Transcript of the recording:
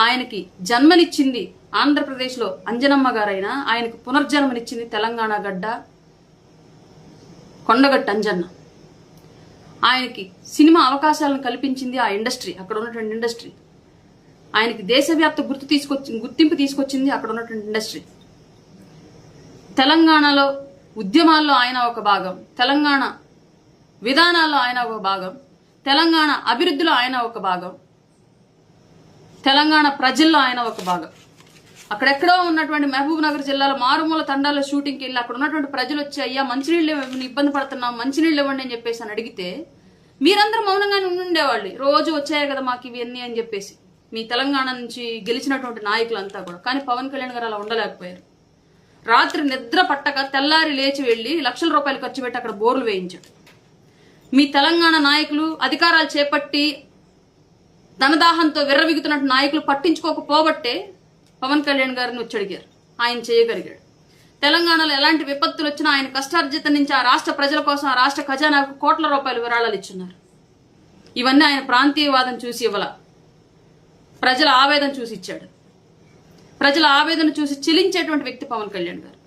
ఆయనకి జన్మనిచ్చింది ఆంధ్రప్రదేశ్లో అంజనమ్మ గారైనా ఆయనకు పునర్జన్మనిచ్చింది తెలంగాణ గడ్డ కొండగట్టు అంజన్న. ఆయనకి సినిమా అవకాశాలను కల్పించింది ఆ ఇండస్ట్రీ, అక్కడ ఉన్నటువంటి ఇండస్ట్రీ. ఆయనకి దేశవ్యాప్త గుర్తింపు తీసుకొచ్చింది అక్కడ ఉన్నటువంటి ఇండస్ట్రీ. తెలంగాణలో ఉద్యమాల్లో ఆయన ఒక భాగం, తెలంగాణ విధానాల్లో ఆయన ఒక భాగం, తెలంగాణ అభివృద్ధిలో ఆయన ఒక భాగం, తెలంగాణ ప్రజల్లో ఆయన ఒక భాగం. అక్కడెక్కడో ఉన్నటువంటి మహబూబ్ నగర్ జిల్లాలో మారుమూల తండాల్లో షూటింగ్కి వెళ్ళి అక్కడ ఉన్నటువంటి ప్రజలు వచ్చి అయ్యా మంచినీళ్ళు ఇబ్బంది పడుతున్నాం, మంచినీళ్ళు ఇవ్వండి అని చెప్పేసి అని అడిగితే మీరందరూ మౌనంగానే ఉండేవాళ్ళు. రోజు వచ్చాయి కదా మాకు ఇవన్నీ అని చెప్పేసి మీ తెలంగాణ నుంచి గెలిచినటువంటి నాయకులంతా కూడా. కానీ పవన్ కళ్యాణ్ గారు అలా ఉండలేకపోయారు. రాత్రి నిద్ర పట్టక తెల్లారి లేచి వెళ్ళి లక్షల రూపాయలు ఖర్చు పెట్టి అక్కడ బోర్లు వేయించాడు. మీ తెలంగాణ నాయకులు అధికారాలు చేపట్టి ధనదాహంతో విర్రవిగుతున్నట్టు నాయకులు పట్టించుకోకపోబట్టే పవన్ కళ్యాణ్ గారిని వచ్చి అడిగారు, ఆయన చేయగలిగాడు. తెలంగాణలో ఎలాంటి విపత్తులు వచ్చినా ఆయన కష్టార్జిత నుంచి ఆ రాష్ట్ర ప్రజల కోసం ఆ రాష్ట్ర ఖజానాకు కోట్ల రూపాయలు విరాళాలు ఇచ్చున్నారు. ఇవన్నీ ఆయన ప్రాంతీయవాదం చూసి ఇవ్వాల, ప్రజల ఆవేదన చూసి ఇచ్చాడు. ప్రజల ఆవేదన చూసి చెలించేటువంటి వ్యక్తి పవన్ కళ్యాణ్ గారు.